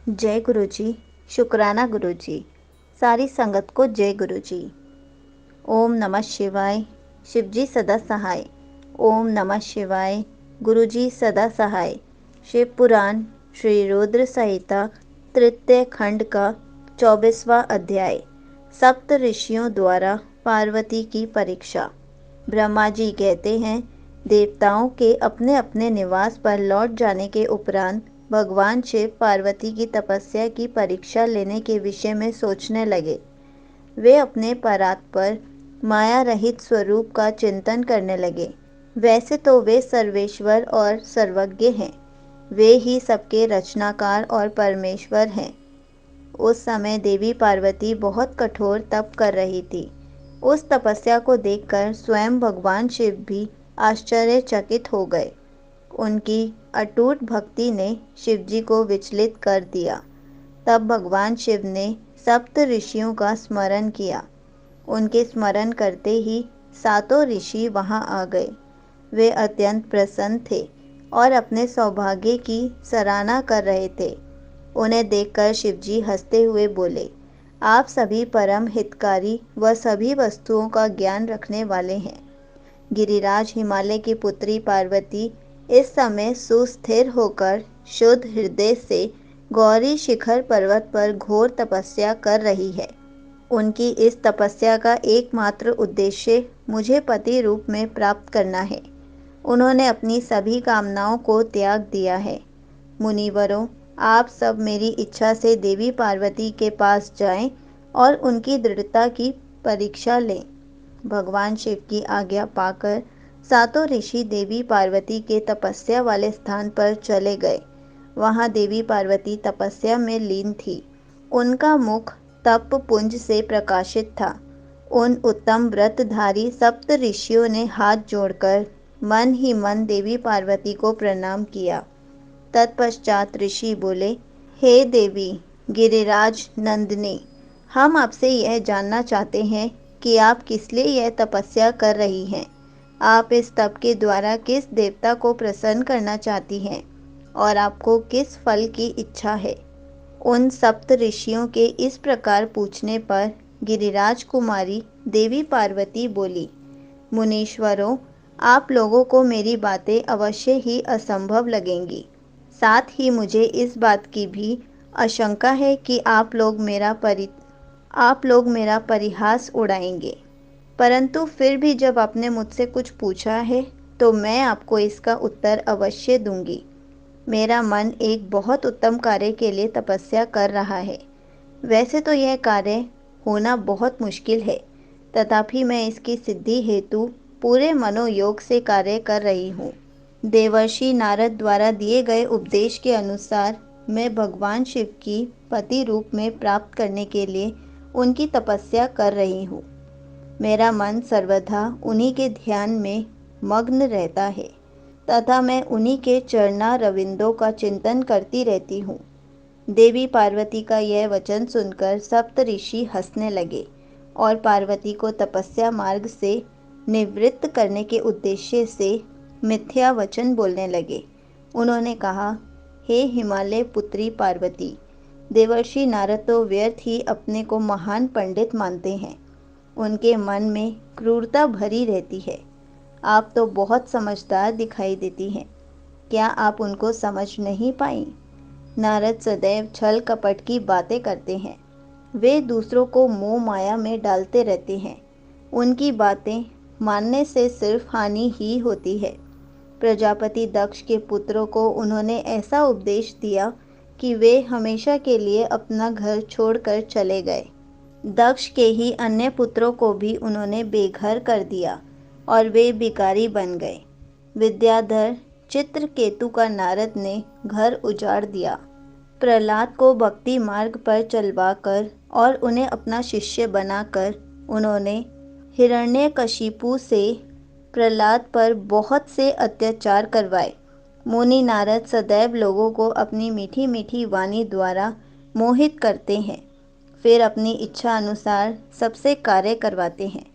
जय गुरु जी। शुक्राना गुरु जी। सारी संगत को जय गुरु जी। ओम नमः शिवाय। शिव जी सदा सहाय। ओम नमः शिवाय। गुरु जी सदा सहाय। शिव पुराण श्री रुद्र संहिता तृतीय खंड का 24वां अध्याय। सप्त ऋषियों द्वारा पार्वती की परीक्षा। ब्रह्मा जी कहते हैं, देवताओं के अपने अपने निवास पर लौट जाने के उपरांत भगवान शिव पार्वती की तपस्या की परीक्षा लेने के विषय में सोचने लगे। वे अपने परात्पर माया रहित स्वरूप का चिंतन करने लगे। वैसे तो वे सर्वेश्वर और सर्वज्ञ हैं, वे ही सबके रचनाकार और परमेश्वर हैं। उस समय देवी पार्वती बहुत कठोर तप कर रही थी। उस तपस्या को देखकर स्वयं भगवान शिव भी आश्चर्यचकित हो गए। उनकी अटूट भक्ति ने शिव जी को विचलित कर दिया। तब भगवान शिव ने सप्त ऋषियों का स्मरण किया। उनके स्मरण करते ही सातों ऋषि वहां आ गए। वे अत्यंत प्रसन्न थे और अपने सौभाग्य की सराहना कर रहे थे। उन्हें देखकर शिवजी हंसते हुए बोले, आप सभी परम हितकारी व सभी वस्तुओं का ज्ञान रखने वाले हैं। गिरिराज हिमालय की पुत्री पार्वती इस समय सुस्थिर होकर शुद्ध हृदय से गौरी शिखर पर्वत पर घोर तपस्या कर रही है। उनकी इस तपस्या का एकमात्र उद्देश्य मुझे पति रूप में प्राप्त करना है। उन्होंने अपनी सभी कामनाओं को त्याग दिया है। मुनिवरों, आप सब मेरी इच्छा से देवी पार्वती के पास जाएं और उनकी दृढ़ता की परीक्षा लें। भगवान शिव की आज्ञा पाकर सातों ऋषि देवी पार्वती के तपस्या वाले स्थान पर चले गए। वहां देवी पार्वती तपस्या में लीन थी। उनका मुख तप पुंज से प्रकाशित था। उन उत्तम व्रतधारी सप्त ऋषियों ने हाथ जोड़कर मन ही मन देवी पार्वती को प्रणाम किया। तत्पश्चात ऋषि बोले, हे देवी गिरिराज नंदिनी, हम आपसे यह जानना चाहते हैं कि आप किस लिए यह तपस्या कर रही हैं। आप इस तप के द्वारा किस देवता को प्रसन्न करना चाहती हैं और आपको किस फल की इच्छा है। उन सप्त ऋषियों के इस प्रकार पूछने पर गिरिराज कुमारी देवी पार्वती बोली, मुनीश्वरों, आप लोगों को मेरी बातें अवश्य ही असंभव लगेंगी। साथ ही मुझे इस बात की भी आशंका है कि आप लोग मेरा परिहास उड़ाएंगे। परंतु फिर भी जब आपने मुझसे कुछ पूछा है तो मैं आपको इसका उत्तर अवश्य दूंगी। मेरा मन एक बहुत उत्तम कार्य के लिए तपस्या कर रहा है। वैसे तो यह कार्य होना बहुत मुश्किल है, तथापि मैं इसकी सिद्धि हेतु पूरे मनोयोग से कार्य कर रही हूँ। देवर्षि नारद द्वारा दिए गए उपदेश के अनुसार मैं भगवान शिव की पति रूप में प्राप्त करने के लिए उनकी तपस्या कर रही हूँ। मेरा मन सर्वथा उन्हीं के ध्यान में मग्न रहता है तथा मैं उन्हीं के चरणारविंदों का चिंतन करती रहती हूँ। देवी पार्वती का यह वचन सुनकर सप्त ऋषि हंसने लगे और पार्वती को तपस्या मार्ग से निवृत्त करने के उद्देश्य से मिथ्या वचन बोलने लगे। उन्होंने कहा, हे हिमालय पुत्री पार्वती, देवर्षि नारद तो व्यर्थ ही अपने को महान पंडित मानते हैं। उनके मन में क्रूरता भरी रहती है। आप तो बहुत समझदार दिखाई देती हैं। क्या आप उनको समझ नहीं पाई? नारद सदैव छल कपट की बातें करते हैं। वे दूसरों को मोह माया में डालते रहते हैं। उनकी बातें मानने से सिर्फ हानि ही होती है। प्रजापति दक्ष के पुत्रों को उन्होंने ऐसा उपदेश दिया कि वे हमेशा के लिए अपना घर छोड़कर चले गए। दक्ष के ही अन्य पुत्रों को भी उन्होंने बेघर कर दिया और वे भिखारी बन गए। विद्याधर चित्रकेतु का नारद ने घर उजाड़ दिया। प्रहलाद को भक्ति मार्ग पर चलवाकर और उन्हें अपना शिष्य बनाकर उन्होंने हिरण्यकशिपु से प्रहलाद पर बहुत से अत्याचार करवाए। मुनि नारद सदैव लोगों को अपनी मीठी मीठी वाणी द्वारा मोहित करते हैं, फिर अपनी इच्छा अनुसार सबसे कार्य करवाते हैं।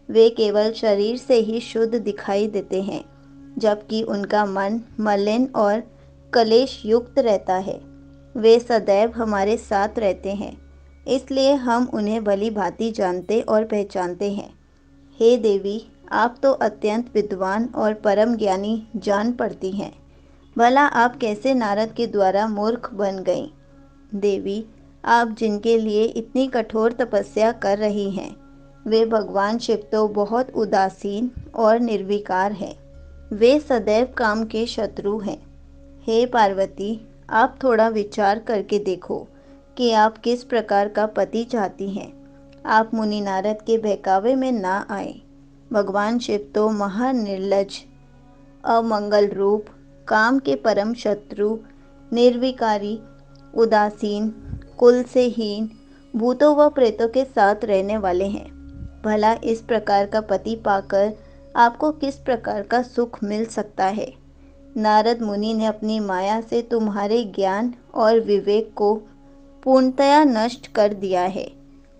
वे केवल शरीर से ही शुद्ध दिखाई देते हैं, जबकि उनका मन मलिन और कलेश युक्त रहता है। वे सदैव हमारे साथ रहते हैं, इसलिए हम उन्हें भली भांति जानते और पहचानते हैं। हे देवी, आप तो अत्यंत विद्वान और परम ज्ञानी जान पड़ती हैं। भला आप कैसे नारद के द्वारा मूर्ख बन गईं? देवी, आप जिनके लिए इतनी कठोर तपस्या कर रही हैं, वे भगवान शिव तो बहुत उदासीन और निर्विकार हैं। वे सदैव काम के शत्रु हैं। हे पार्वती, आप थोड़ा विचार करके देखो कि आप किस प्रकार का पति चाहती हैं। आप मुनि नारद के बहकावे में ना आए। भगवान शिव तो महानिर्लज, अमंगल रूप, काम के परम शत्रु, निर्विकारी, उदासीन, कुल से हीन, भूतों व प्रेतों के साथ रहने वाले हैं। भला इस प्रकार का पति पाकर आपको किस प्रकार का सुख मिल सकता है? नारद मुनि ने अपनी माया से तुम्हारे ज्ञान और विवेक को पूर्णतया नष्ट कर दिया है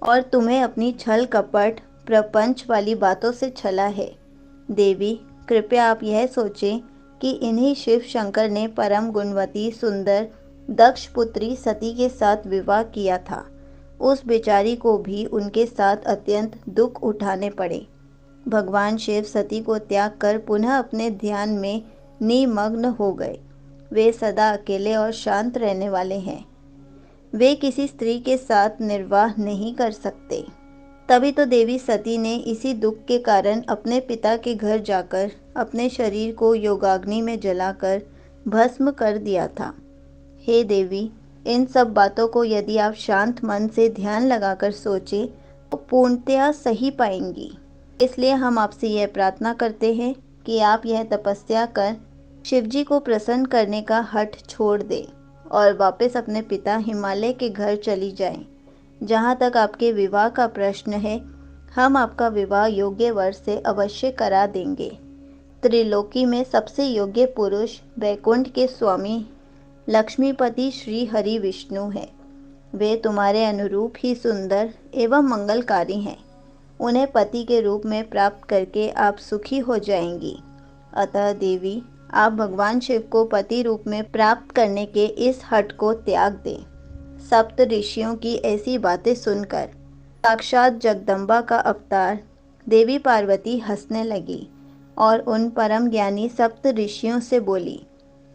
और तुम्हें अपनी छल कपट प्रपंच वाली बातों से छला है। देवी, कृपया आप यह सोचें कि इन्हीं शिव शंकर ने परम गुणवती सुंदर दक्ष पुत्री सती के साथ विवाह किया था। उस बेचारी को भी उनके साथ अत्यंत दुख उठाने पड़े। भगवान शिव सती को त्याग कर पुनः अपने ध्यान में निमग्न हो गए। वे सदा अकेले और शांत रहने वाले हैं। वे किसी स्त्री के साथ निर्वाह नहीं कर सकते। तभी तो देवी सती ने इसी दुख के कारण अपने पिता के घर जाकर अपने शरीर को योगाग्नि में जलाकर भस्म कर दिया था। हे देवी, इन सब बातों को यदि आप शांत मन से ध्यान लगाकर सोचें तो पूर्णतया सही पाएंगी। इसलिए हम आपसे यह प्रार्थना करते हैं कि आप यह तपस्या कर शिवजी को प्रसन्न करने का हठ छोड़ दें और वापस अपने पिता हिमालय के घर चली जाएं। जहाँ तक आपके विवाह का प्रश्न है, हम आपका विवाह योग्य वर से अवश्य करा देंगे। त्रिलोकी में सबसे योग्य पुरुष वैकुंठ के स्वामी लक्ष्मीपति श्री हरि विष्णु हैं। वे तुम्हारे अनुरूप ही सुंदर एवं मंगलकारी हैं। उन्हें पति के रूप में प्राप्त करके आप सुखी हो जाएंगी। अतः देवी, आप भगवान शिव को पति रूप में प्राप्त करने के इस हठ को त्याग दें। सप्त ऋषियों की ऐसी बातें सुनकर साक्षात जगदम्बा का अवतार देवी पार्वती हंसने लगी और उन परम ज्ञानी सप्त ऋषियों से बोली,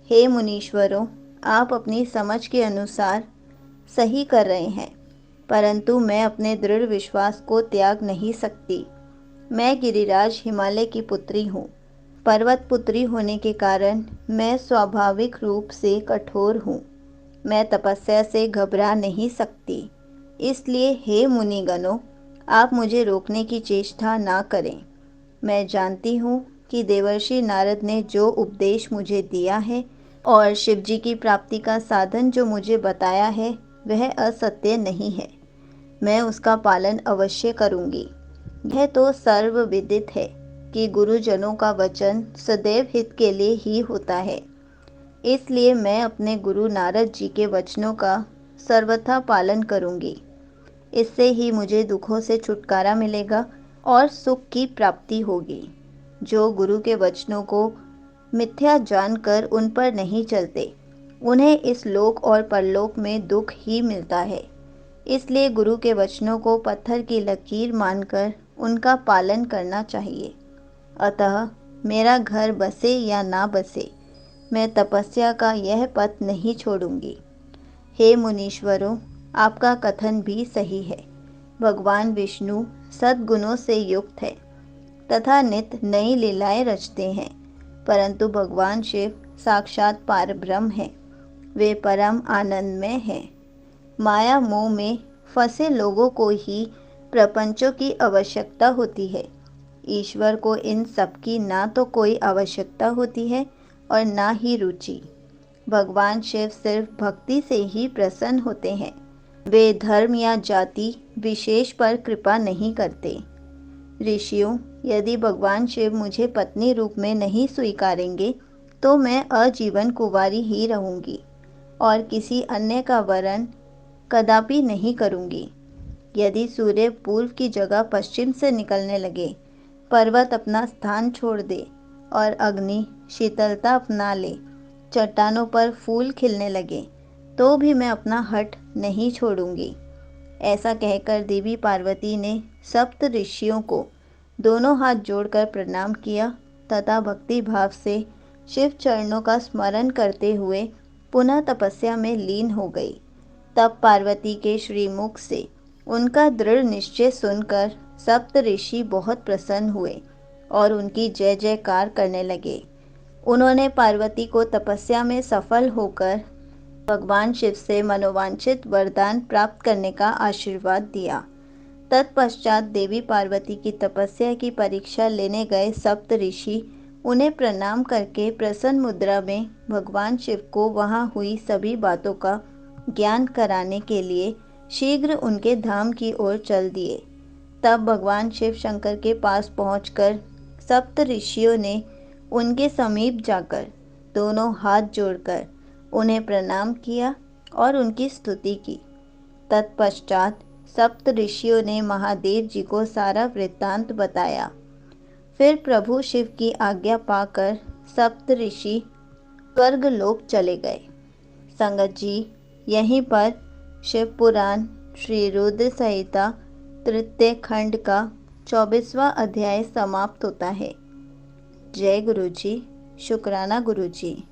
हे मुनीश्वरों, आप अपनी समझ के अनुसार सही कर रहे हैं, परंतु मैं अपने दृढ़ विश्वास को त्याग नहीं सकती। मैं गिरिराज हिमालय की पुत्री हूँ। पर्वत पुत्री होने के कारण मैं स्वाभाविक रूप से कठोर हूँ। मैं तपस्या से घबरा नहीं सकती। इसलिए हे मुनिगणों, आप मुझे रोकने की चेष्टा ना करें। मैं जानती हूँ कि देवर्षि नारद ने जो उपदेश मुझे दिया है और शिवजी की प्राप्ति का साधन जो मुझे बताया है, वह असत्य नहीं है। मैं उसका पालन अवश्य करूँगी। यह तो सर्वविदित है कि गुरुजनों का वचन सदैव हित के लिए ही होता है। इसलिए मैं अपने गुरु नारद जी के वचनों का सर्वथा पालन करूँगी। इससे ही मुझे दुखों से छुटकारा मिलेगा और सुख की प्राप्ति होगी। जो गुरु के वचनों को मिथ्या जानकर उन पर नहीं चलते, उन्हें इस लोक और परलोक में दुख ही मिलता है। इसलिए गुरु के वचनों को पत्थर की लकीर मानकर उनका पालन करना चाहिए। अतः मेरा घर बसे या ना बसे, मैं तपस्या का यह पथ नहीं छोड़ूंगी। हे मुनीश्वरों, आपका कथन भी सही है। भगवान विष्णु सद्गुणों से युक्त है तथा नित नई लीलाएं रचते हैं, परंतु भगवान शिव साक्षात पारब्रह्म हैं। वे परम आनंदमय हैं। माया मोह में फंसे लोगों को ही प्रपंचों की आवश्यकता होती है। ईश्वर को इन सब की ना तो कोई आवश्यकता होती है और ना ही रुचि। भगवान शिव सिर्फ भक्ति से ही प्रसन्न होते हैं। वे धर्म या जाति विशेष पर कृपा नहीं करते। ऋषियों, यदि भगवान शिव मुझे पत्नी रूप में नहीं स्वीकारेंगे तो मैं आजीवन कुंवारी ही रहूंगी और किसी अन्य का वरण कदापि नहीं करूंगी। यदि सूर्य पूर्व की जगह पश्चिम से निकलने लगे, पर्वत अपना स्थान छोड़ दे और अग्नि शीतलता अपना ले, चट्टानों पर फूल खिलने लगे, तो भी मैं अपना हठ नहीं छोड़ूंगी। ऐसा कहकर देवी पार्वती ने सप्त ऋषियों को दोनों हाथ जोड़कर प्रणाम किया तथा भक्ति भाव से शिव चरणों का स्मरण करते हुए पुनः तपस्या में लीन हो गई। तब पार्वती के श्रीमुख से उनका दृढ़ निश्चय सुनकर सप्त ऋषि बहुत प्रसन्न हुए और उनकी जय जयकार करने लगे। उन्होंने पार्वती को तपस्या में सफल होकर भगवान शिव से मनोवांछित वरदान प्राप्त करने का आशीर्वाद दिया। तत्पश्चात देवी पार्वती की तपस्या की परीक्षा लेने गए सप्त ऋषि उन्हें प्रणाम करके प्रसन्न मुद्रा में भगवान शिव को वहां हुई सभी बातों का ज्ञान कराने के लिए शीघ्र उनके धाम की ओर चल दिए। तब भगवान शिव शंकर के पास पहुंचकर सप्त ऋषियों ने उनके समीप जाकर दोनों हाथ जोड़कर उन्हें प्रणाम किया और उनकी स्तुति की। तत्पश्चात सप्त ऋषियों ने महादेव जी को सारा वृत्तांत बताया। फिर प्रभु शिव की आज्ञा पाकर सप्त ऋषि स्वर्गलोक चले गए। संगत जी, यहीं पर शिव पुराण श्री रुद्र संहिता तृतीय खंड का 24वां अध्याय समाप्त होता है। जय गुरु जी। शुक्राना गुरु जी।